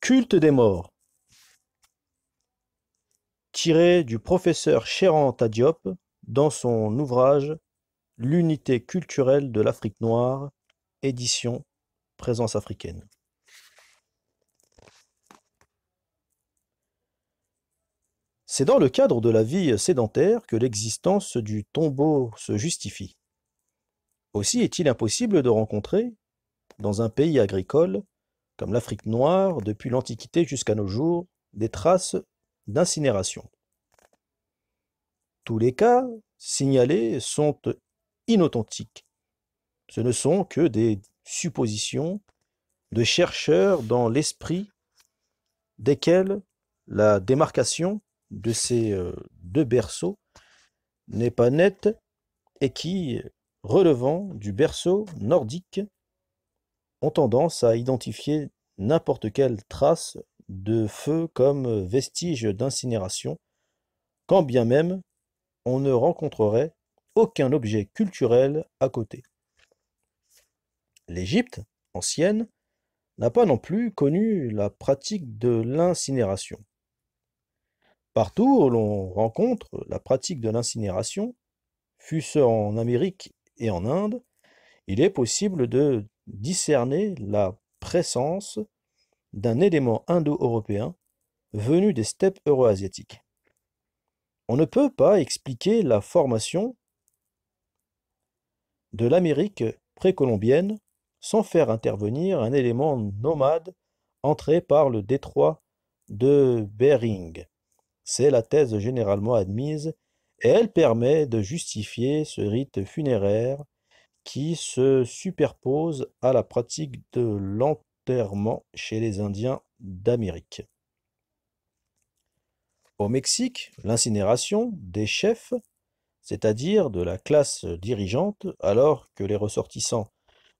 Culte des morts, tiré du professeur Cheranta Diop dans son ouvrage L'unité culturelle de l'Afrique noire, édition Présence africaine. C'est dans le cadre de la vie sédentaire que l'existence du tombeau se justifie. Aussi est-il impossible de rencontrer, dans un pays agricole, comme l'Afrique noire, depuis l'Antiquité jusqu'à nos jours, des traces d'incinération. Tous les cas signalés sont inauthentiques. Ce ne sont que des suppositions de chercheurs dans l'esprit desquels la démarcation de ces deux berceaux n'est pas nette et qui, relevant du berceau nordique, ont tendance à identifier n'importe quelle trace de feu comme vestige d'incinération, quand bien même on ne rencontrerait aucun objet culturel à côté. L'Égypte ancienne n'a pas non plus connu la pratique de l'incinération. Partout où l'on rencontre la pratique de l'incinération, fût-ce en Amérique et en Inde, il est possible de discerner la présence d'un élément indo-européen venu des steppes euro-asiatiques. On ne peut pas expliquer la formation de l'Amérique précolombienne sans faire intervenir un élément nomade entré par le détroit de Bering. C'est la thèse généralement admise et elle permet de justifier ce rite funéraire qui se superpose à la pratique de l'enterrement chez les Indiens d'Amérique. Au Mexique, l'incinération des chefs, c'est-à-dire de la classe dirigeante, alors que les ressortissants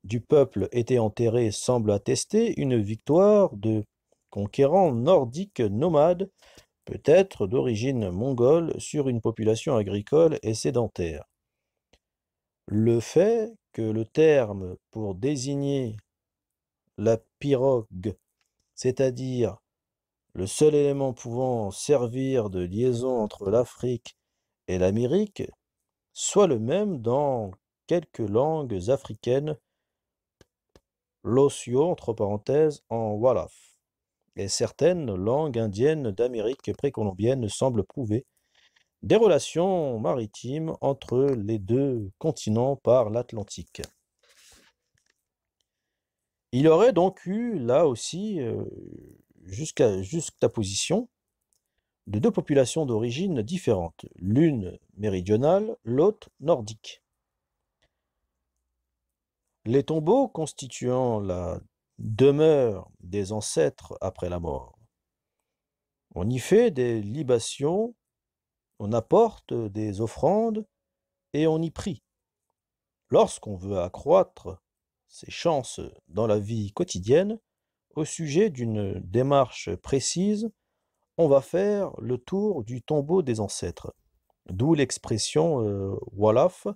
du peuple étaient enterrés, semble attester une victoire de conquérants nordiques nomades, peut-être d'origine mongole, sur une population agricole et sédentaire. Le fait que le terme pour désigner la pirogue, c'est-à-dire le seul élément pouvant servir de liaison entre l'Afrique et l'Amérique, soit le même dans quelques langues africaines, l'osio entre parenthèses en wolof, et certaines langues indiennes d'Amérique précolombienne semblent prouver des relations maritimes entre les deux continents par l'Atlantique. Il aurait donc eu là aussi juxtaposition de deux populations d'origine différentes, l'une méridionale, l'autre nordique. Les tombeaux constituant la demeure des ancêtres après la mort. On y fait des libations, on apporte des offrandes et on y prie. Lorsqu'on veut accroître ses chances dans la vie quotidienne, au sujet d'une démarche précise, on va faire le tour du tombeau des ancêtres, d'où l'expression wolof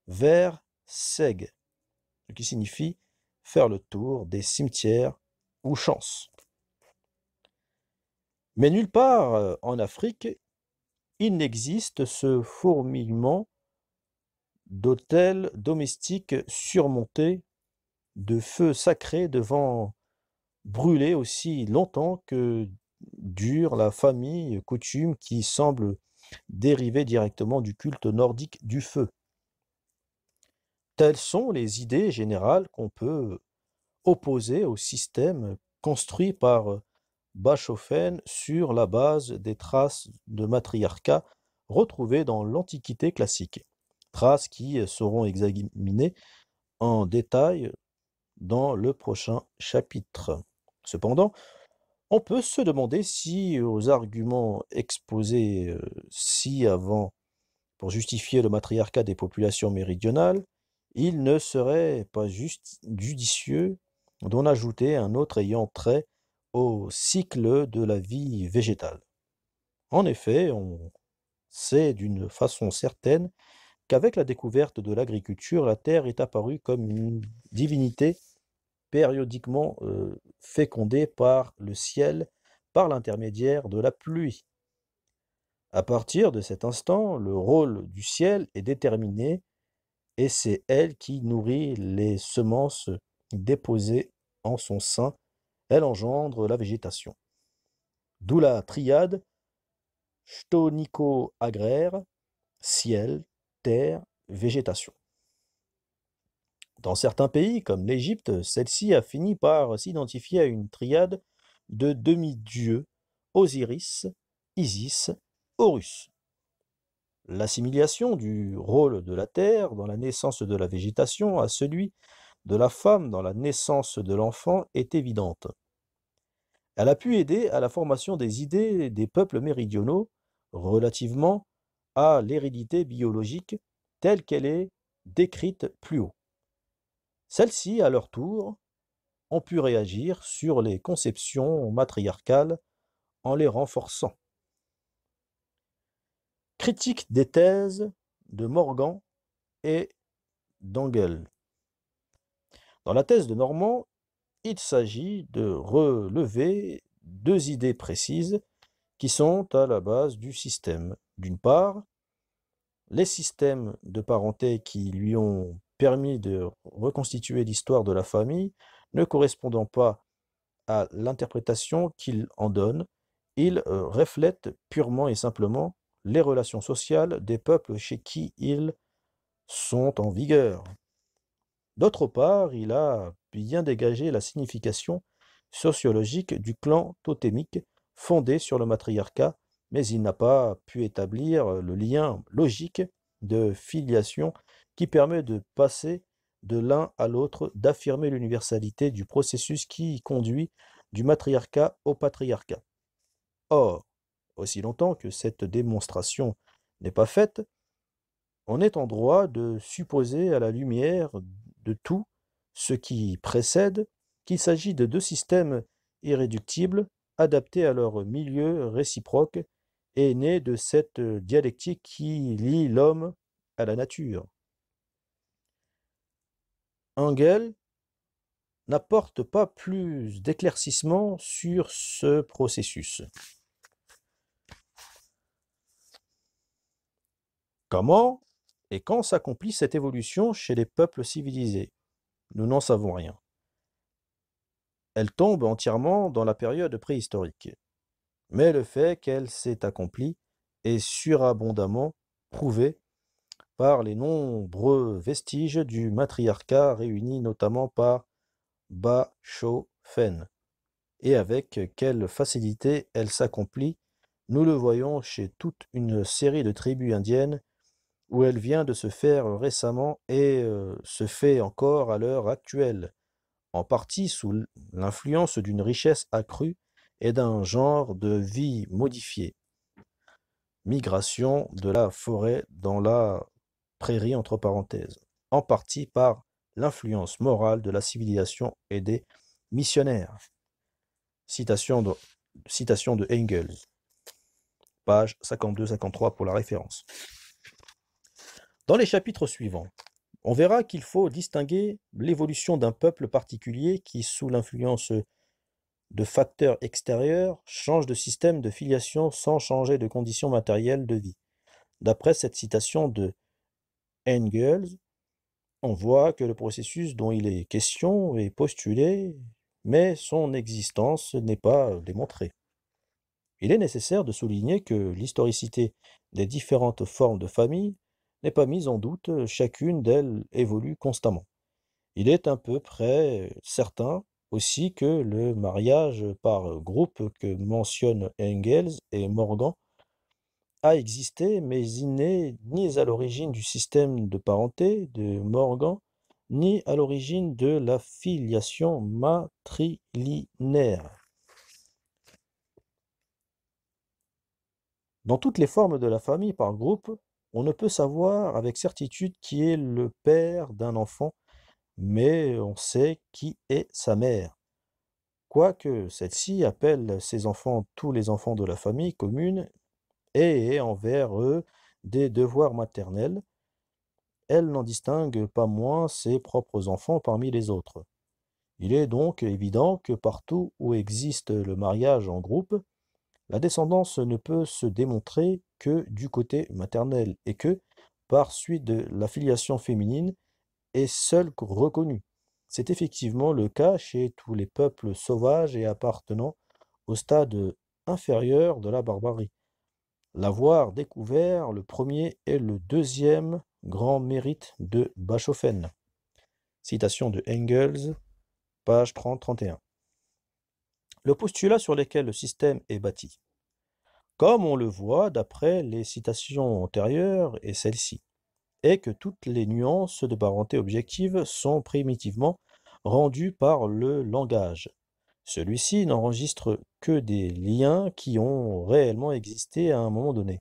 vers seg, ce qui signifie faire le tour des cimetières ou chances. Mais nulle part en Afrique, il n'existe ce fourmillement d'autels domestiques surmontés de feux sacrés devant brûler aussi longtemps que dure la famille coutume qui semble dériver directement du culte nordique du feu. Telles sont les idées générales qu'on peut opposer au système construit par Bachofen sur la base des traces de matriarcat retrouvées dans l'Antiquité classique, traces qui seront examinées en détail dans le prochain chapitre. Cependant, on peut se demander si aux arguments exposés ci-avant pour justifier le matriarcat des populations méridionales, il ne serait pas juste judicieux d'en ajouter un autre ayant trait au cycle de la vie végétale. En effet, on sait d'une façon certaine qu'avec la découverte de l'agriculture, la terre est apparue comme une divinité périodiquement fécondés par le ciel par l'intermédiaire de la pluie. À partir de cet instant, le rôle du ciel est déterminé et c'est elle qui nourrit les semences déposées en son sein. Elle engendre la végétation. D'où la triade chtonico-agraire, ciel, terre, végétation. Dans certains pays, comme l'Égypte, celle-ci a fini par s'identifier à une triade de demi-dieux, Osiris, Isis, Horus. L'assimilation du rôle de la terre dans la naissance de la végétation à celui de la femme dans la naissance de l'enfant est évidente. Elle a pu aider à la formation des idées des peuples méridionaux relativement à l'hérédité biologique telle qu'elle est décrite plus haut. Celles-ci, à leur tour, ont pu réagir sur les conceptions matriarcales en les renforçant. Critique des thèses de Morgan et d'Engel. Dans la thèse de Normand, il s'agit de relever deux idées précises qui sont à la base du système. D'une part, les systèmes de parenté qui lui ont permis de reconstituer l'histoire de la famille ne correspondant pas à l'interprétation qu'il en donne, ils reflètent purement et simplement les relations sociales des peuples chez qui ils sont en vigueur. D'autre part, il a bien dégagé la signification sociologique du clan totémique fondé sur le matriarcat, mais il n'a pas pu établir le lien logique de filiation qui permet de passer de l'un à l'autre, d'affirmer l'universalité du processus qui conduit du matriarcat au patriarcat. Or, aussi longtemps que cette démonstration n'est pas faite, on est en droit de supposer à la lumière de tout ce qui précède qu'il s'agit de deux systèmes irréductibles, adaptés à leur milieu réciproque et nés de cette dialectique qui lie l'homme à la nature. Engel n'apporte pas plus d'éclaircissement sur ce processus. Comment et quand s'accomplit cette évolution chez les peuples civilisés? Nous n'en savons rien. Elle tombe entièrement dans la période préhistorique. Mais le fait qu'elle s'est accomplie est surabondamment prouvé par les nombreux vestiges du matriarcat réunis notamment par Bachofen. Et avec quelle facilité elle s'accomplit, nous le voyons chez toute une série de tribus indiennes où elle vient de se faire récemment et se fait encore à l'heure actuelle, en partie sous l'influence d'une richesse accrue et d'un genre de vie modifié. Migration de la forêt dans la prairie entre parenthèses, en partie par l'influence morale de la civilisation et des missionnaires. Citation de Engels, page 52-53 pour la référence. Dans les chapitres suivants, on verra qu'il faut distinguer l'évolution d'un peuple particulier qui, sous l'influence de facteurs extérieurs, change de système de filiation sans changer de conditions matérielles de vie. D'après cette citation de Engels, on voit que le processus dont il est question est postulé, mais son existence n'est pas démontrée. Il est nécessaire de souligner que l'historicité des différentes formes de famille n'est pas mise en doute, chacune d'elles évolue constamment. Il est à peu près certain aussi que le mariage par groupe que mentionnent Engels et Morgan a existé, mais il n'est ni à l'origine du système de parenté de Morgan, ni à l'origine de la filiation matrilinéaire. Dans toutes les formes de la famille par groupe, on ne peut savoir avec certitude qui est le père d'un enfant, mais on sait qui est sa mère. Quoique celle-ci appelle ses enfants tous les enfants de la famille commune et ait envers eux des devoirs maternels, elle n'en distingue pas moins ses propres enfants parmi les autres. Il est donc évident que partout où existe le mariage en groupe, la descendance ne peut se démontrer que du côté maternel et que, par suite de la filiation féminine, est seule reconnue. C'est effectivement le cas chez tous les peuples sauvages et appartenant au stade inférieur de la barbarie. L'avoir découvert, le premier et le deuxième grand mérite de Bachofen. Citation de Engels, page 30-31. Le postulat sur lequel le système est bâti. Comme on le voit d'après les citations antérieures et celle-ci, est que toutes les nuances de parenté objective sont primitivement rendues par le langage. Celui-ci n'enregistre que des liens qui ont réellement existé à un moment donné.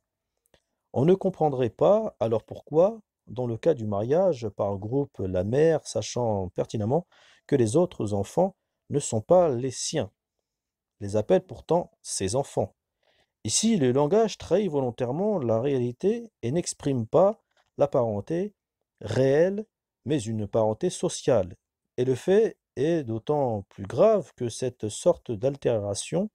On ne comprendrait pas alors pourquoi, dans le cas du mariage par groupe, la mère, sachant pertinemment que les autres enfants ne sont pas les siens, les appelle pourtant ses enfants. Ici, le langage trahit volontairement la réalité et n'exprime pas la parenté réelle, mais une parenté sociale. Et le fait est d'autant plus grave que cette sorte d'altération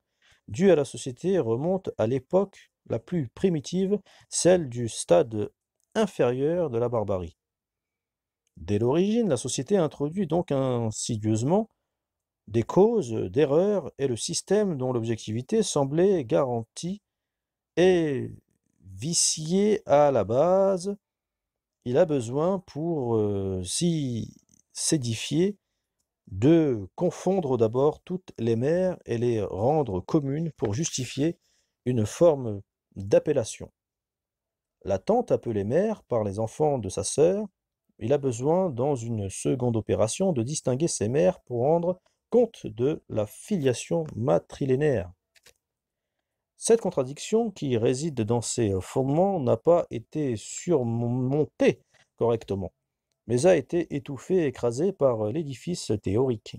due à la société remonte à l'époque la plus primitive, celle du stade inférieur de la barbarie. Dès l'origine, la société introduit donc insidieusement des causes d'erreur et le système dont l'objectivité semblait garantie est vicié à la base. Il a besoin pour s'édifier de confondre d'abord toutes les mères et les rendre communes pour justifier une forme d'appellation. La tante appelée mère par les enfants de sa sœur, il a besoin dans une seconde opération de distinguer ces mères pour rendre compte de la filiation matrilinéaire. Cette contradiction qui réside dans ces fondements n'a pas été surmontée correctement, mais a été étouffée et écrasée par l'édifice théorique.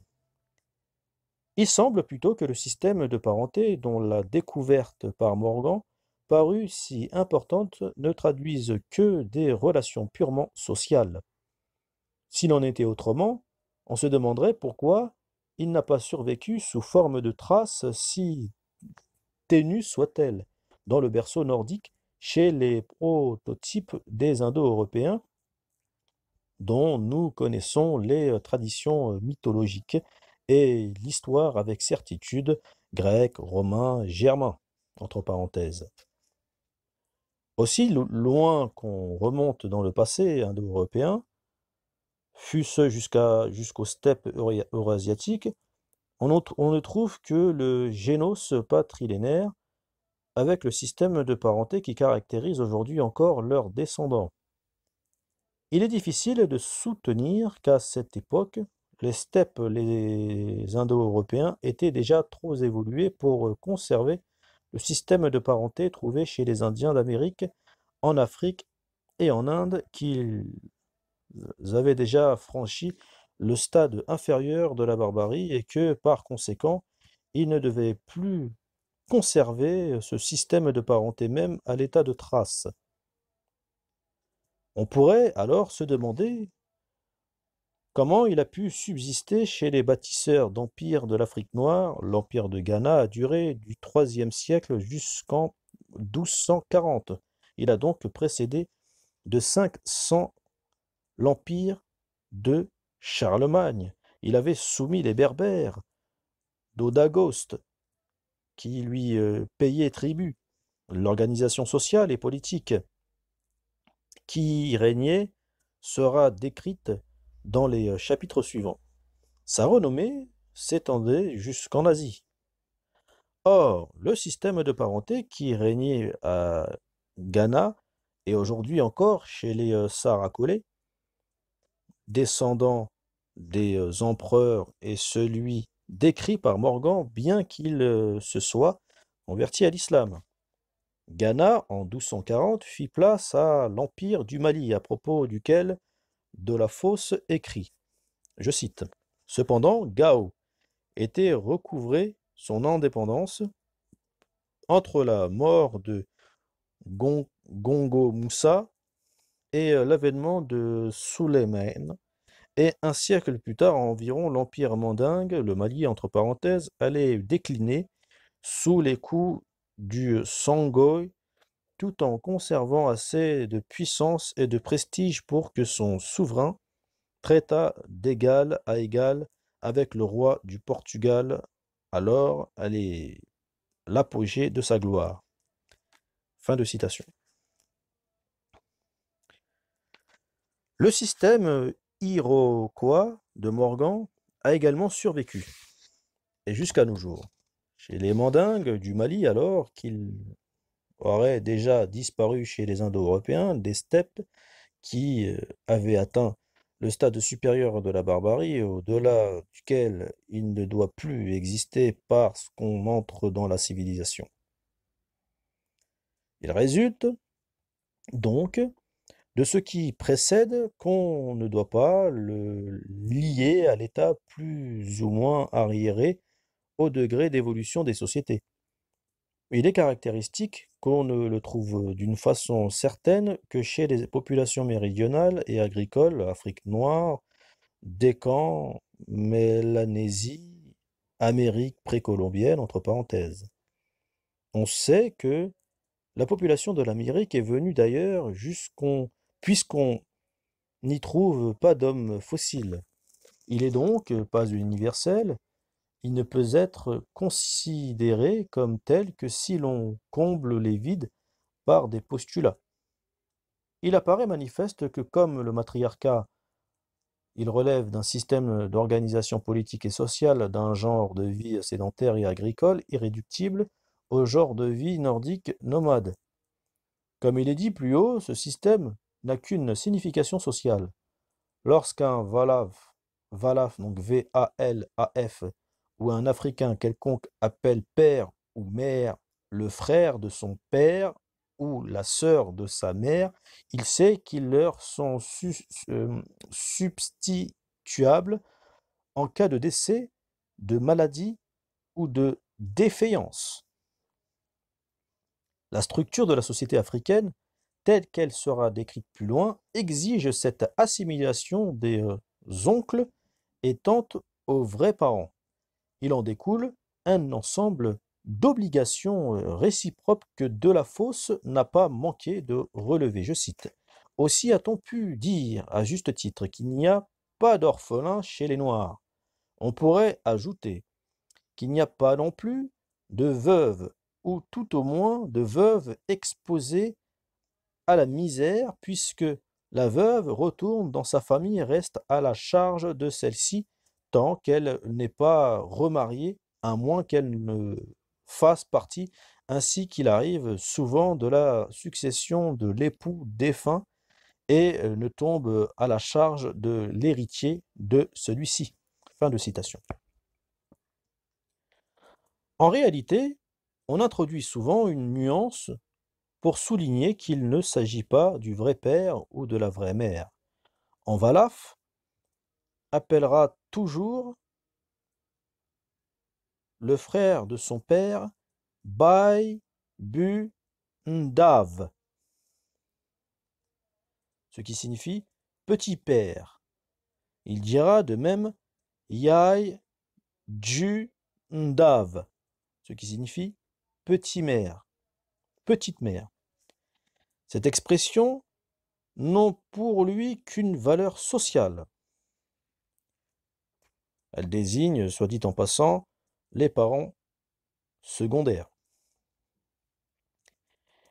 Il semble plutôt que le système de parenté dont la découverte par Morgan parut si importante ne traduise que des relations purement sociales. S'il en était autrement, on se demanderait pourquoi il n'a pas survécu sous forme de traces si ténue soit-elle, dans le berceau nordique, chez les prototypes des Indo-Européens dont nous connaissons les traditions mythologiques et l'histoire avec certitude, grec, romain, germain, entre parenthèses. Aussi loin qu'on remonte dans le passé indo-européen, fût-ce jusqu'aux steppes eurasiatiques, on ne trouve que le génos patrilénaire avec le système de parenté qui caractérise aujourd'hui encore leurs descendants. Il est difficile de soutenir qu'à cette époque, les steppes les Indo-Européens étaient déjà trop évolués pour conserver le système de parenté trouvé chez les Indiens d'Amérique, en Afrique et en Inde, qu'ils avaient déjà franchi le stade inférieur de la barbarie et que, par conséquent, ils ne devaient plus conserver ce système de parenté même à l'état de trace. On pourrait alors se demander comment il a pu subsister chez les bâtisseurs d'empires de l'Afrique noire. L'empire de Ghana a duré du IIIe siècle jusqu'en 1240. Il a donc précédé de 500 l'empire de Charlemagne. Il avait soumis les Berbères d'Odagoste, qui lui payaient tribut. L'organisation sociale et politique qui y régnait sera décrite dans les chapitres suivants. Sa renommée s'étendait jusqu'en Asie. Or, le système de parenté qui régnait à Ghana et aujourd'hui encore chez les Saracolais, descendants des empereurs, et celui décrit par Morgan, bien qu'il se soit converti à l'islam. Ghana, en 1240, fit place à l'Empire du Mali, à propos duquel de la Fosse écrit, je cite, « Cependant, Gao était recouvré son indépendance entre la mort de Gongo Moussa et l'avènement de Suleiman, Et un siècle plus tard environ, l'empire mandingue, le Mali entre parenthèses, allait décliner sous les coups du Songhai, tout en conservant assez de puissance et de prestige pour que son souverain traitât d'égal à égal avec le roi du Portugal, alors l'apogée de sa gloire. Fin de citation. Le système iroquois de Morgan a également survécu, et jusqu'à nos jours. Chez les Mandingues du Mali, alors qu'ils auraient déjà disparu chez les Indo-Européens, des steppes qui avaient atteint le stade supérieur de la barbarie, au-delà duquel il ne doit plus exister parce qu'on entre dans la civilisation. Il résulte donc de ce qui précède qu'on ne doit pas le lier à l'état plus ou moins arriéré au degré d'évolution des sociétés. Il est caractéristique qu'on ne le trouve d'une façon certaine que chez les populations méridionales et agricoles, Afrique noire, Décan, Mélanésie, Amérique précolombienne, entre parenthèses. On sait que la population de l'Amérique est venue d'ailleurs puisqu'on n'y trouve pas d'hommes fossiles. Il est donc pas universel, il ne peut être considéré comme tel que si l'on comble les vides par des postulats. Il apparaît manifeste que comme le matriarcat, il relève d'un système d'organisation politique et sociale d'un genre de vie sédentaire et agricole irréductible au genre de vie nordique nomade. Comme il est dit plus haut, ce système n'a qu'une signification sociale. Lorsqu'un Valaf, donc V-A-L-A-F, ou un Africain quelconque appelle père ou mère le frère de son père ou la sœur de sa mère, il sait qu'ils leur sont substituables en cas de décès, de maladie ou de défaillance. La structure de la société africaine, telle qu'elle sera décrite plus loin, exige cette assimilation des oncles et tantes aux vrais parents. Il en découle un ensemble d'obligations réciproques que De La Fosse n'a pas manqué de relever. Je cite: Aussi a-t-on pu dire, à juste titre, qu'il n'y a pas d'orphelins chez les Noirs. On pourrait ajouter qu'il n'y a pas non plus de veuves, ou tout au moins de veuves exposées à la misère, puisque la veuve retourne dans sa famille et reste à la charge de celle-ci tant qu'elle n'est pas remariée, à moins qu'elle ne fasse partie, ainsi qu'il arrive souvent, de la succession de l'époux défunt et ne tombe à la charge de l'héritier de celui-ci. Fin de citation. En réalité, on introduit souvent une nuance pour souligner qu'il ne s'agit pas du vrai père ou de la vraie mère. En Valaf, appellera toujours le frère de son père Bai Bu Ndav, ce qui signifie petit père. Il dira de même Yai Ju Ndav, ce qui signifie petit mère, petite mère. Cette expression n'ont pour lui qu'une valeur sociale. Elle désigne, soit dit en passant, les parents secondaires.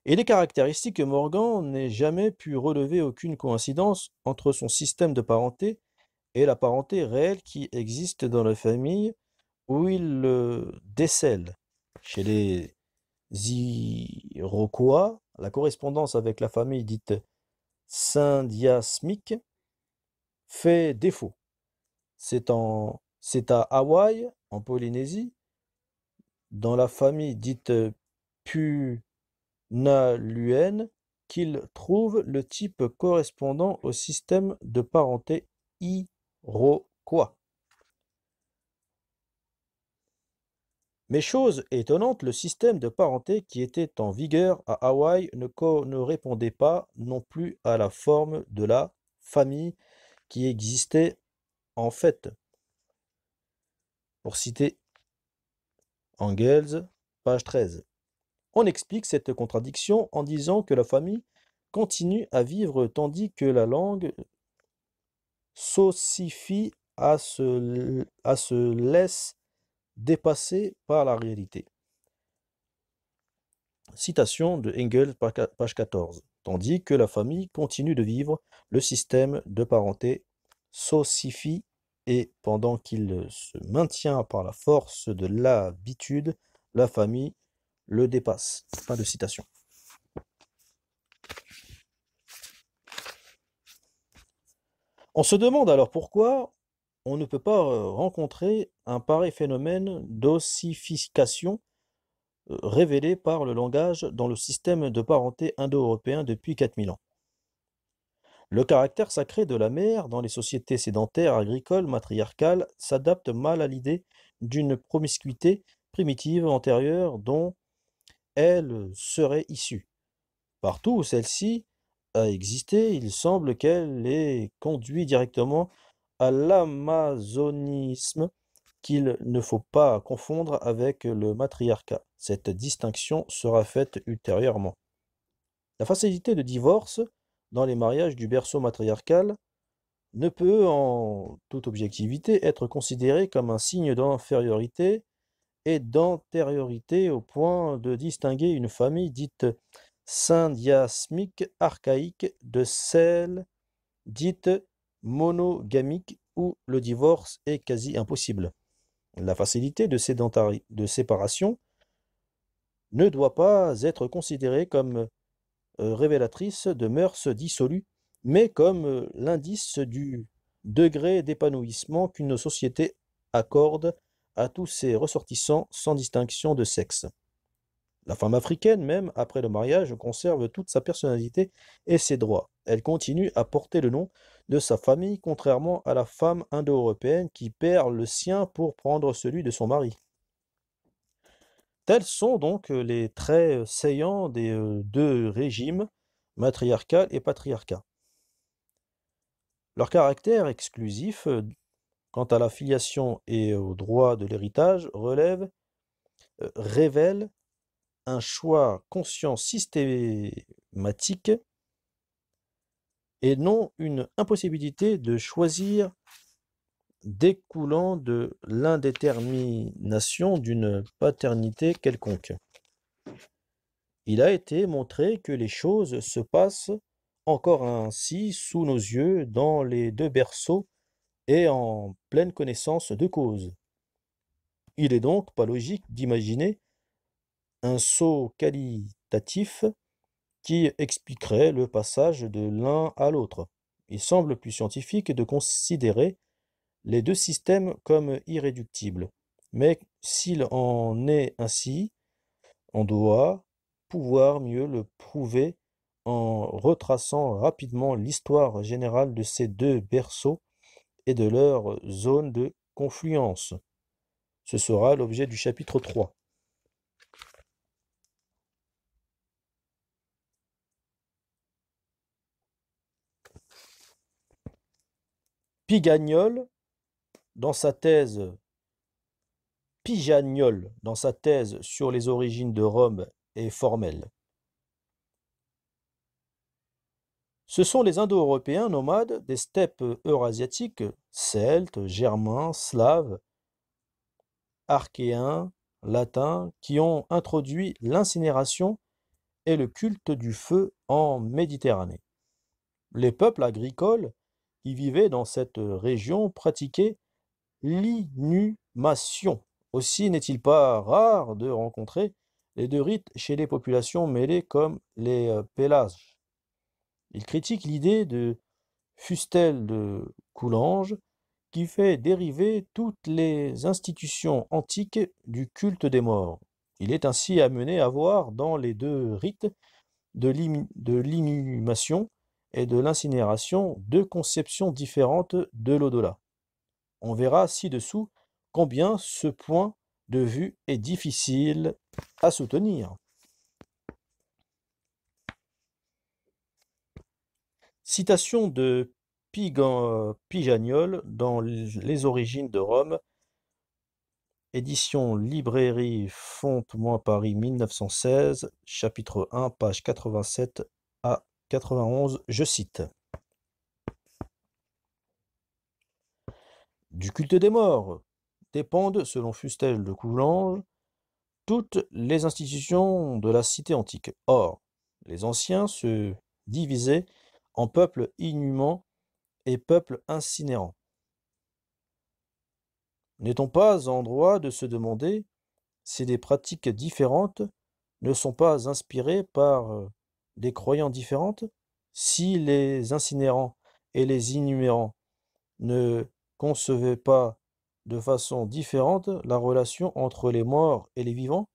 Il est caractéristique que Morgan n'ait jamais pu relever aucune coïncidence entre son système de parenté et la parenté réelle qui existe dans la famille où il le décèle. Chez les Iroquois, la correspondance avec la famille dite syndiasmique fait défaut. C'est à Hawaï, en Polynésie, dans la famille dite Punaluenne, qu'il trouve le type correspondant au système de parenté iroquois. Mais chose étonnante, le système de parenté qui était en vigueur à Hawaï ne répondait pas non plus à la forme de la famille qui existait En fait, pour citer Engels, page 13. On explique cette contradiction en disant que la famille continue à vivre tandis que la langue s'ossifie à se laisse dépasser par la réalité. Citation de Engels, page 14. Tandis que la famille continue de vivre, le système de parenté s'ossifie et pendant qu'il se maintient par la force de l'habitude, la famille le dépasse. Fin de citation. On se demande alors pourquoi on ne peut pas rencontrer un pareil phénomène d'ossification révélé par le langage dans le système de parenté indo-européen depuis 4000 ans. Le caractère sacré de la mère dans les sociétés sédentaires agricoles matriarcales s'adapte mal à l'idée d'une promiscuité primitive antérieure dont elle serait issue. Partout où celle-ci a existé, il semble qu'elle ait conduit directement à l'amazonisme qu'il ne faut pas confondre avec le matriarcat. Cette distinction sera faite ultérieurement. La facilité de divorce dans les mariages du berceau matriarcal ne peut, en toute objectivité, être considérée comme un signe d'infériorité et d'antériorité au point de distinguer une famille dite syndiasmique archaïque de celle dite monogamique où le divorce est quasi impossible. La facilité de séparation ne doit pas être considérée comme révélatrice de mœurs dissolues, mais comme l'indice du degré d'épanouissement qu'une société accorde à tous ses ressortissants sans distinction de sexe. La femme africaine, même après le mariage, conserve toute sa personnalité et ses droits. Elle continue à porter le nom de sa famille, contrairement à la femme indo-européenne qui perd le sien pour prendre celui de son mari. Tels sont donc les traits saillants des deux régimes, matriarcal et patriarcat. Leur caractère exclusif, quant à la filiation et au droit de l'héritage, révèle un choix conscient systématique et non une impossibilité de choisir découlant de l'indétermination d'une paternité quelconque. Il a été montré que les choses se passent encore ainsi sous nos yeux dans les deux berceaux et en pleine connaissance de cause. Il est donc pas logique d'imaginer un saut qualitatif qui expliquerait le passage de l'un à l'autre. Il semble plus scientifique de considérer les deux systèmes comme irréductibles. Mais s'il en est ainsi, on doit pouvoir mieux le prouver en retraçant rapidement l'histoire générale de ces deux berceaux et de leur zone de confluence. Ce sera l'objet du chapitre 3. Pigagnol, dans sa thèse Pijagnol, dans sa thèse sur les origines de Rome, est formel. Ce sont les Indo-Européens nomades des steppes eurasiatiques, Celtes, Germains, Slaves, Archéens, Latins, qui ont introduit l'incinération et le culte du feu en Méditerranée. Les peuples agricoles qui vivaient dans cette région pratiquaient l'inhumation. Aussi n'est-il pas rare de rencontrer les deux rites chez les populations mêlées comme les Pélasges. Il critique l'idée de Fustel de Coulanges qui fait dériver toutes les institutions antiques du culte des morts. Il est ainsi amené à voir dans les deux rites de l'inhumation et de l'incinération deux conceptions différentes de l'au-delà. On verra ci-dessous combien ce point de vue est difficile à soutenir. Citation de Pigagnol dans Les origines de Rome, édition Librairie Fonte-Paris 1916, chapitre 1, page 87 à 91, je cite. Du culte des morts dépendent, selon Fustel de Coulanges, toutes les institutions de la cité antique. Or, les anciens se divisaient en peuples inhumans et peuples incinérants. N'est-on pas en droit de se demander si des pratiques différentes ne sont pas inspirées par des croyants différentes? Si les incinérants et les inhumérants ne concevaient pas de façon différente la relation entre les morts et les vivants,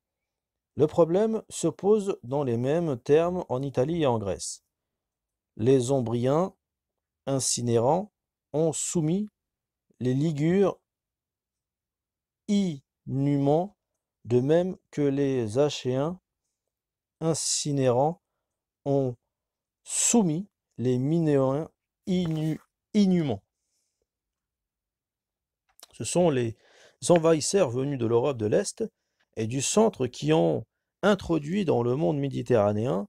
le problème se pose dans les mêmes termes en Italie et en Grèce. Les Ombriens incinérants ont soumis les Ligures inhumants, de même que les Achéens incinérants ont soumis les Minoens inhumants. Ce sont les envahisseurs venus de l'Europe de l'Est et du centre qui ont introduit dans le monde méditerranéen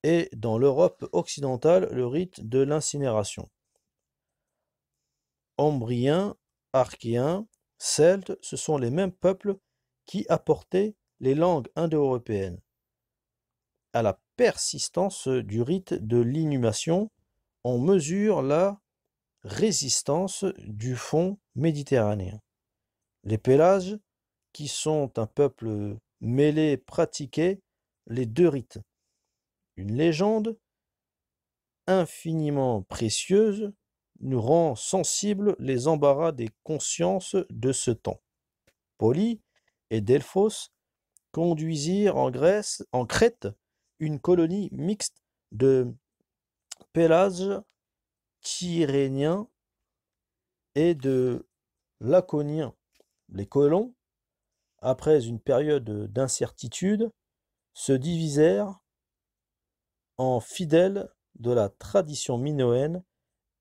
et dans l'Europe occidentale le rite de l'incinération. Ombriens, Archéens, Celtes, ce sont les mêmes peuples qui apportaient les langues indo-européennes. À la persistance du rite de l'inhumation, on mesure la résistance du fond méditerranéen. Les Pélasges, qui sont un peuple mêlé, pratiquaient les deux rites. Une légende infiniment précieuse nous rend sensibles les embarras des consciences de ce temps. Poly et Delphos conduisirent en Crète, une colonie mixte de Pélasges Tyrrhéniens et de Laconiens. Les colons, après une période d'incertitude, se divisèrent en fidèles de la tradition minoenne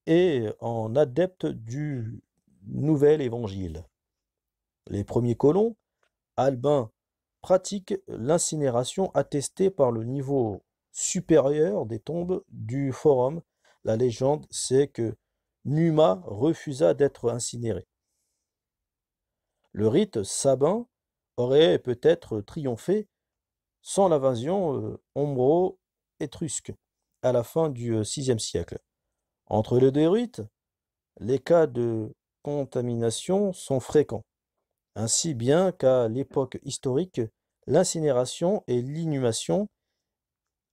et en adeptes du nouvel évangile. Les premiers colons, albins, pratiquent l'incinération attestée par le niveau supérieur des tombes du forum. La légende sait que Numa refusa d'être incinéré. Le rite sabin aurait peut-être triomphé sans l'invasion ombro-étrusque à la fin du VIe siècle. Entre les deux rites, les cas de contamination sont fréquents, ainsi bien qu'à l'époque historique, l'incinération et l'inhumation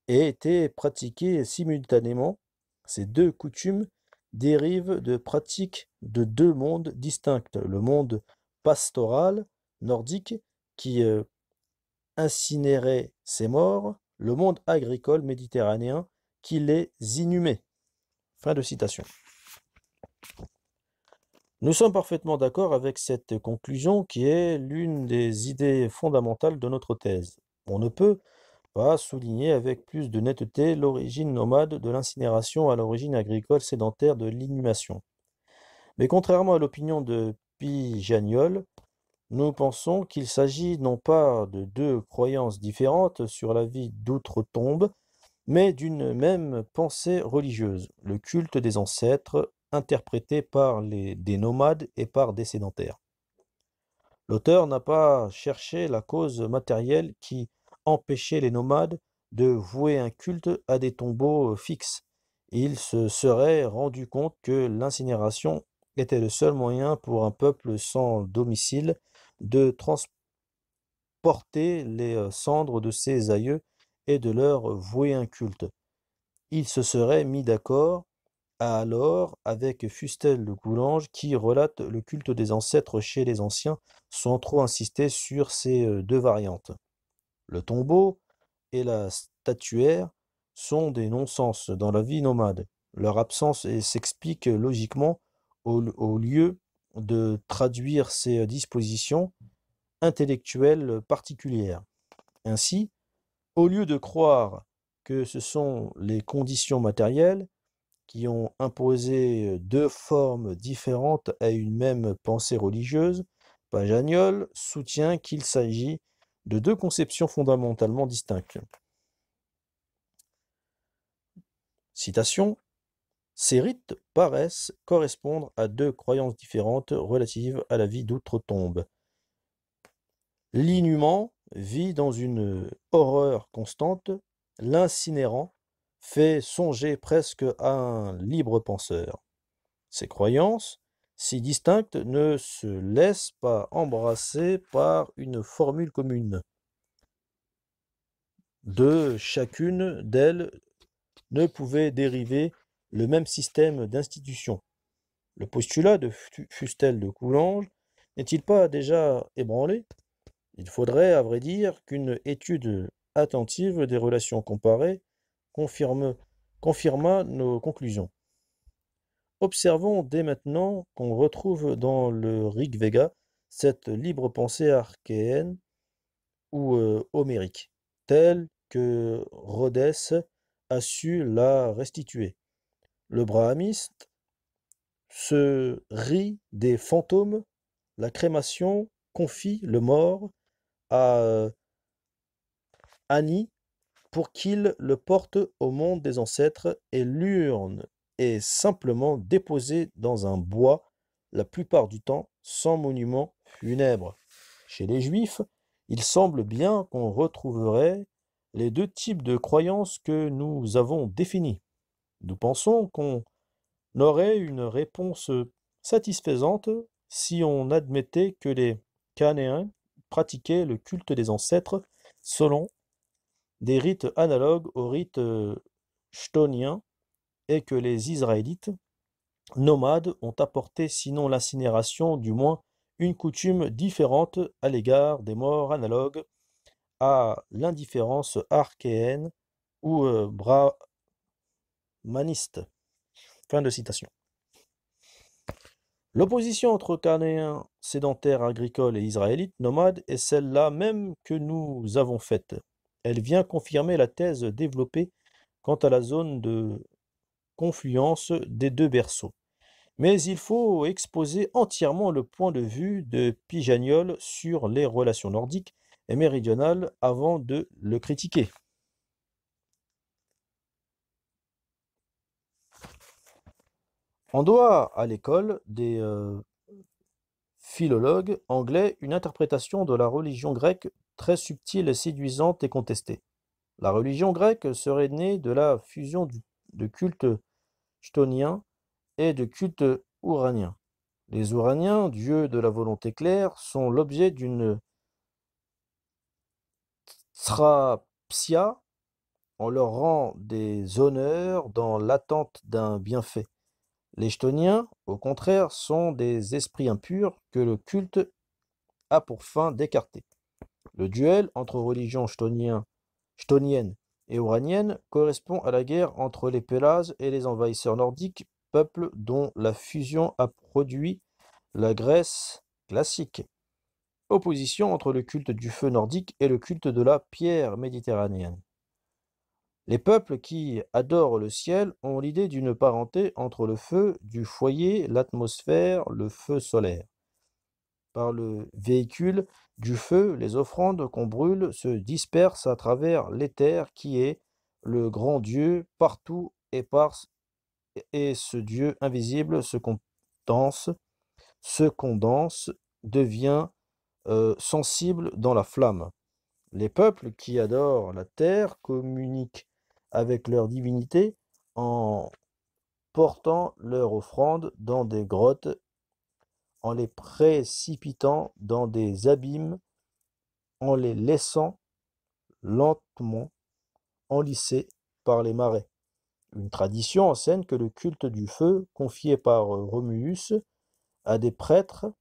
aient été pratiquées simultanément. Ces deux coutumes dérivent de pratiques de deux mondes distincts. Le monde pastoral nordique qui incinérait ses morts, le monde agricole méditerranéen qui les inhumait. Fin de citation. Nous sommes parfaitement d'accord avec cette conclusion qui est l'une des idées fondamentales de notre thèse. On ne peut pas souligner avec plus de netteté l'origine nomade de l'incinération à l'origine agricole sédentaire de l'inhumation. Mais contrairement à l'opinion de Pigagnol, nous pensons qu'il s'agit non pas de deux croyances différentes sur la vie d'outre-tombe, mais d'une même pensée religieuse, le culte des ancêtres, interprété par des nomades et par des sédentaires. L'auteur n'a pas cherché la cause matérielle qui empêchait les nomades de vouer un culte à des tombeaux fixes. Il se serait rendu compte que l'incinération était le seul moyen pour un peuple sans domicile de transporter les cendres de ses aïeux et de leur vouer un culte. Il se serait mis d'accord alors avec Fustel de Coulanges qui relate le culte des ancêtres chez les anciens sans trop insister sur ces deux variantes. Le tombeau et la statuaire sont des non-sens dans la vie nomade. Leur absence s'explique logiquement au lieu de traduire ces dispositions intellectuelles particulières. Ainsi, au lieu de croire que ce sont les conditions matérielles qui ont imposé deux formes différentes à une même pensée religieuse, Paganiol soutient qu'il s'agit de deux conceptions fondamentalement distinctes. Citation: ces rites paraissent correspondre à deux croyances différentes relatives à la vie d'outre-tombe. L'inhumant vit dans une horreur constante, l'incinérant fait songer presque à un libre penseur. Ces croyances, si distinctes, ne se laissent pas embrasser par une formule commune. De chacune d'elles ne pouvait dériver le même système d'institution. Le postulat de Fustel de Coulanges n'est-il pas déjà ébranlé? Il faudrait, à vrai dire, qu'une étude attentive des relations comparées confirmât nos conclusions. Observons dès maintenant qu'on retrouve dans le Rig Vega cette libre pensée archéenne ou homérique, telle que Rhodès a su la restituer. Le brahmiste se rit des fantômes, la crémation confie le mort à Ani pour qu'il le porte au monde des ancêtres, et l'urne est simplement déposée dans un bois, la plupart du temps sans monument funèbre. Chez les Juifs, il semble bien qu'on retrouverait les deux types de croyances que nous avons définis. Nous pensons qu'on aurait une réponse satisfaisante si on admettait que les Cananéens pratiquaient le culte des ancêtres selon des rites analogues aux rites chtoniens et que les Israélites nomades ont apporté, sinon l'incinération, du moins une coutume différente à l'égard des morts analogues à l'indifférence archéenne ou brahmaniste. Fin de citation. L'opposition entre Cananéens sédentaires agricoles et Israélites nomades est celle-là même que nous avons faite. Elle vient confirmer la thèse développée quant à la zone de confluence des deux berceaux. Mais il faut exposer entièrement le point de vue de Piganiol sur les relations nordiques et méridionales avant de le critiquer. On doit à l'école des philologues anglais une interprétation de la religion grecque très subtile, séduisante et contestée. La religion grecque serait née de la fusion de culte chtonien et de culte ouranien. Les Ouraniens, dieux de la volonté claire, sont l'objet d'une thrapsia. On leur rend des honneurs dans l'attente d'un bienfait. Les Chtoniens, au contraire, sont des esprits impurs que le culte a pour fin d'écarter. Le duel entre religions chtoniennes et ouraniennes correspond à la guerre entre les Pélasses et les envahisseurs nordiques, peuples dont la fusion a produit la Grèce classique. Opposition entre le culte du feu nordique et le culte de la pierre méditerranéenne. Les peuples qui adorent le ciel ont l'idée d'une parenté entre le feu du foyer, l'atmosphère, le feu solaire. Par le véhicule du feu, les offrandes qu'on brûle se dispersent à travers l'éther qui est le grand Dieu partout épars, et ce Dieu invisible se condense, devient sensible dans la flamme. Les peuples qui adorent la terre communiquent avec leur divinité en portant leurs offrandes dans des grottes, en les précipitant dans des abîmes, en les laissant lentement enlisser par les marais. Une tradition enseigne que le culte du feu, confié par Romulus à des prêtres,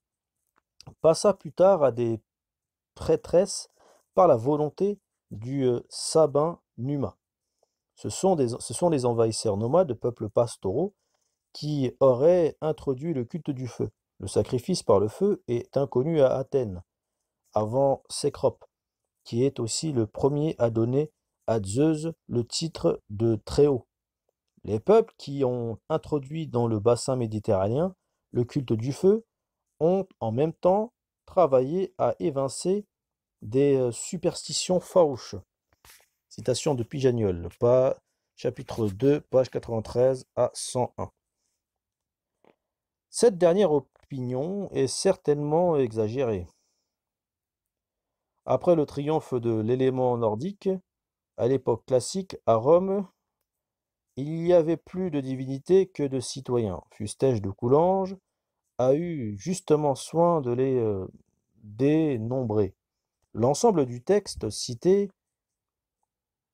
passa plus tard à des prêtresses par la volonté du sabin Numa. Ce sont les envahisseurs nomades, peuples pastoraux, qui auraient introduit le culte du feu. Le sacrifice par le feu est inconnu à Athènes, avant Cécrope, qui est aussi le premier à donner à Zeus le titre de Très-Haut. Les peuples qui ont introduit dans le bassin méditerranéen le culte du feu ont en même temps travaillé à évincer des superstitions farouches. Citation de Pijagnol, chapitre 2, page 93 à 101. Cette dernière opinion est certainement exagérée. Après le triomphe de l'élément nordique, à l'époque classique, à Rome, il y avait plus de divinités que de citoyens. Fustage de Coulanges a eu justement soin de les dénombrer. L'ensemble du texte cité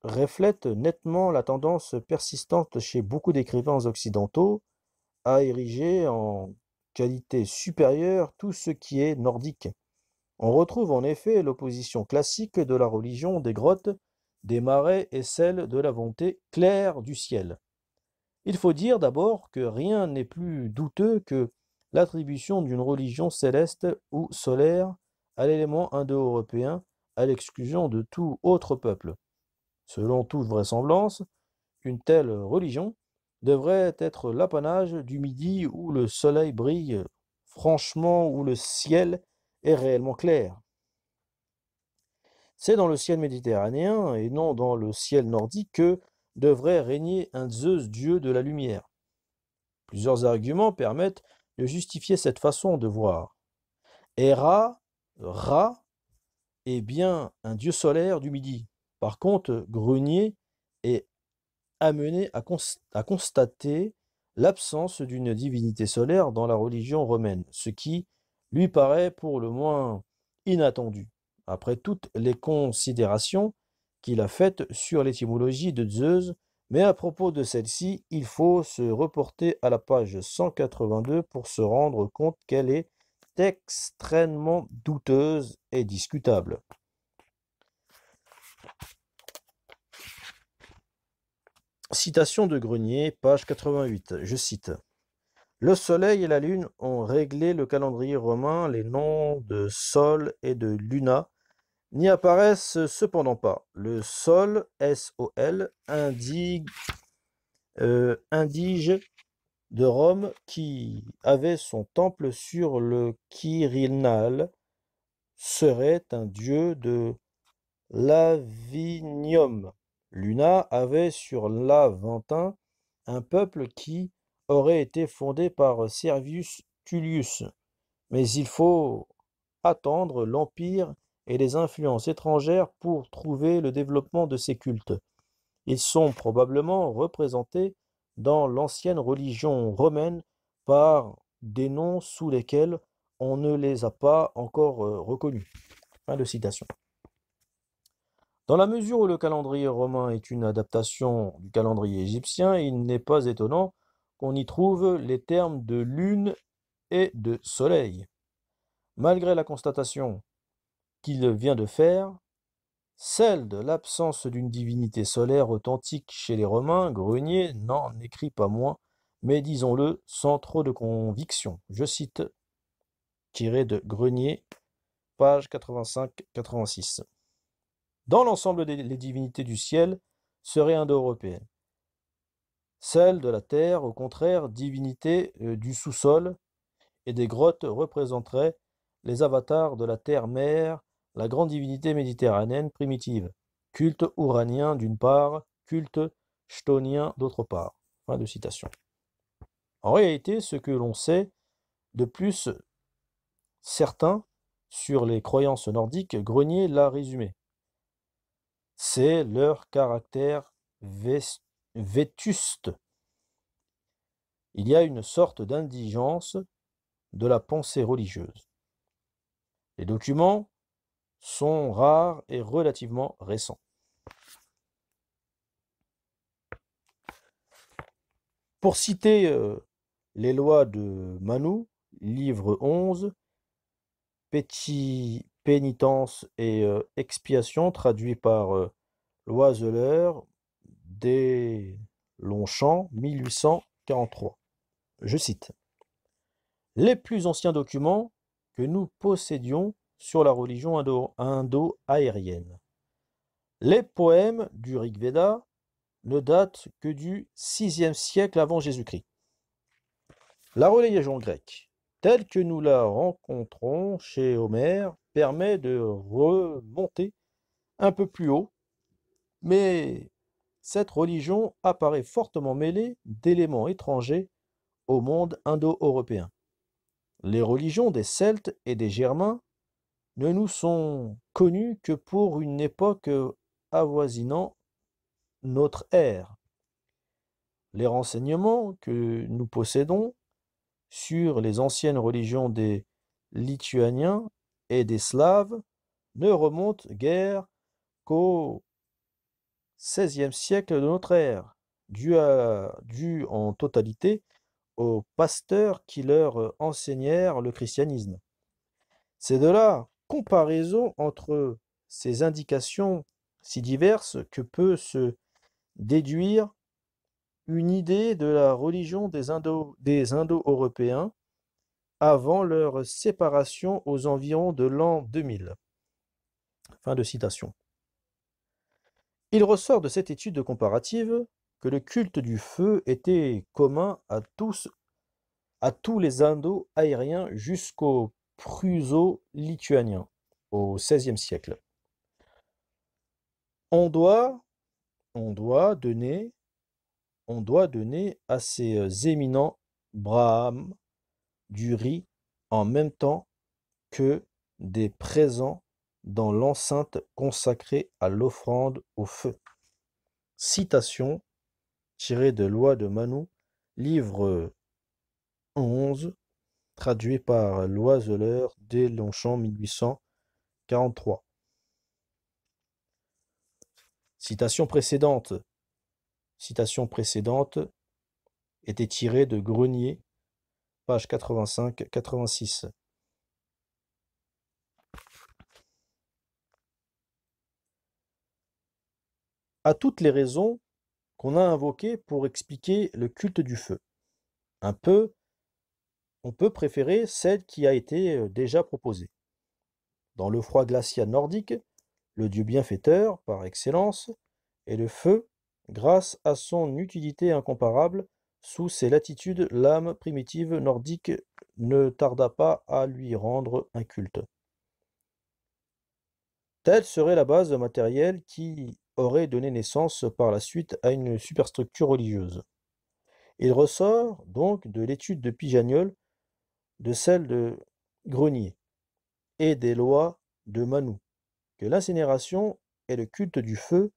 reflète nettement la tendance persistante chez beaucoup d'écrivains occidentaux à ériger en qualité supérieure tout ce qui est nordique. On retrouve en effet l'opposition classique de la religion des grottes, des marais et celle de la volonté claire du ciel. Il faut dire d'abord que rien n'est plus douteux que l'attribution d'une religion céleste ou solaire à l'élément indo-européen à l'exclusion de tout autre peuple. Selon toute vraisemblance, une telle religion devrait être l'apanage du Midi où le soleil brille franchement, où le ciel est réellement clair. C'est dans le ciel méditerranéen et non dans le ciel nordique que devrait régner un Zeus dieu de la lumière. Plusieurs arguments permettent de justifier cette façon de voir. Ra est bien un dieu solaire du Midi. Par contre, Grenier est amené à constater l'absence d'une divinité solaire dans la religion romaine, ce qui lui paraît pour le moins inattendu, après toutes les considérations qu'il a faites sur l'étymologie de Zeus, mais à propos de celle-ci, il faut se reporter à la page 182 pour se rendre compte qu'elle est extrêmement douteuse et discutable. Citation de Grenier, page 88, je cite. Le soleil et la lune ont réglé le calendrier romain, les noms de Sol et de Luna n'y apparaissent cependant pas. Le Sol, S-O-L, indige de Rome qui avait son temple sur le Quirinal, serait un dieu de Lavinium. Luna avait sur l'Aventin un peuple qui aurait été fondé par Servius Tullius, mais il faut attendre l'Empire et les influences étrangères pour trouver le développement de ces cultes. Ils sont probablement représentés dans l'ancienne religion romaine par des noms sous lesquels on ne les a pas encore reconnus. Fin de citation. Dans la mesure où le calendrier romain est une adaptation du calendrier égyptien, il n'est pas étonnant qu'on y trouve les termes de lune et de soleil. Malgré la constatation qu'il vient de faire, celle de l'absence d'une divinité solaire authentique chez les Romains, Grenier n'en écrit pas moins, mais disons-le sans trop de conviction. Je cite, tiré de Grenier, page 85-86. Dans l'ensemble les divinités du ciel seraient indo-européennes. Celles de la terre, au contraire, divinités du sous-sol et des grottes représenteraient les avatars de la terre-mère, la grande divinité méditerranéenne primitive. Culte ouranien d'une part, culte chthonien d'autre part. Fin de citation. En réalité, ce que l'on sait de plus certain sur les croyances nordiques, Grenier l'a résumé. C'est leur caractère vétuste. Il y a une sorte d'indigence de la pensée religieuse. Les documents sont rares et relativement récents. Pour citer les lois de Manu, livre 11, pénitence et expiation, traduit par Loiseleur, des Longchamps, 1843. Je cite. Les plus anciens documents que nous possédions sur la religion indo-aérienne. Les poèmes du Rig Veda, ne date que du VIe siècle avant Jésus-Christ. La religion grecque, telle que nous la rencontrons chez Homère, permet de remonter un peu plus haut, mais cette religion apparaît fortement mêlée d'éléments étrangers au monde indo-européen. Les religions des Celtes et des Germains ne nous sont connues que pour une époque avoisinant notre ère. Les renseignements que nous possédons sur les anciennes religions des Lituaniens et des Slaves ne remontent guère qu'au XVIe siècle de notre ère, dû en totalité aux pasteurs qui leur enseignèrent le christianisme. C'est de la comparaison entre ces indications si diverses que peut se déduire une idée de la religion des Indo-Européens avant leur séparation aux environs de l'an 2000. Fin de citation. Il ressort de cette étude comparative que le culte du feu était commun à tous les Indo-aériens jusqu'aux Prusso-lituaniens au XVIe siècle. On doit donner à ces éminents Brahmes du riz en même temps que des présents dans l'enceinte consacrée à l'offrande au feu. Citation tirée de Loi de Manu, livre 11, traduit par Loiseleur dès Longchamp 1843. Citation précédente était tirée de Grenier, page 85-86. À toutes les raisons qu'on a invoquées pour expliquer le culte du feu. On peut préférer celle qui a été déjà proposée. Dans le froid glacial nordique, le dieu bienfaiteur, par excellence, est le feu, grâce à son utilité incomparable. Sous ces latitudes, l'âme primitive nordique ne tarda pas à lui rendre un culte. Telle serait la base matérielle qui aurait donné naissance par la suite à une superstructure religieuse. Il ressort donc de l'étude de Pijagnol, de celle de Grenier et des lois de Manu, que l'incinération et le culte du feu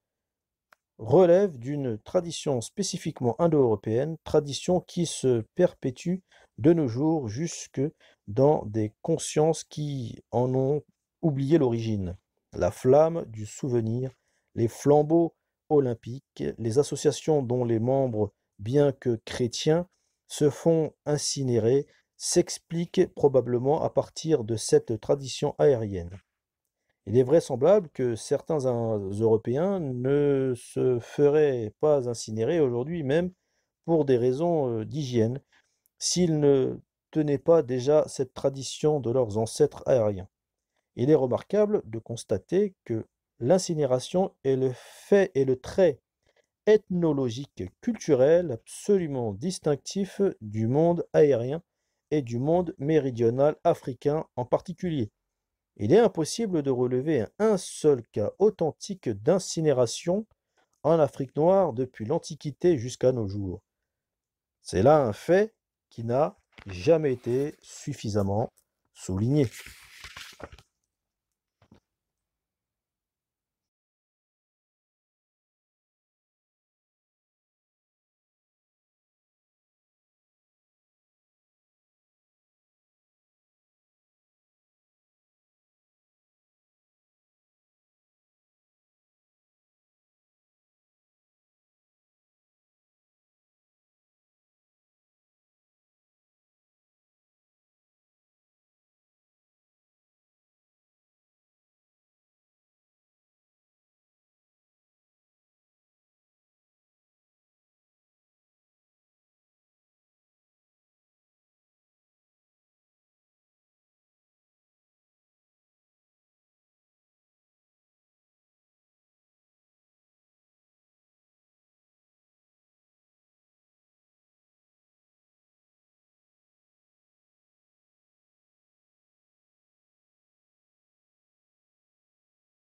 relèvent d'une tradition spécifiquement indo-européenne, tradition qui se perpétue de nos jours jusque dans des consciences qui en ont oublié l'origine. La flamme du souvenir, les flambeaux olympiques, les associations dont les membres, bien que chrétiens, se font incinérer, s'expliquent probablement à partir de cette tradition aérienne. Il est vraisemblable que certains Européens ne se feraient pas incinérer aujourd'hui, même pour des raisons d'hygiène, s'ils ne tenaient pas déjà cette tradition de leurs ancêtres aériens. Il est remarquable de constater que l'incinération est le fait et le trait ethnologique culturel absolument distinctif du monde aérien et du monde méridional africain en particulier. Il est impossible de relever un seul cas authentique d'incinération en Afrique noire depuis l'Antiquité jusqu'à nos jours. C'est là un fait qui n'a jamais été suffisamment souligné.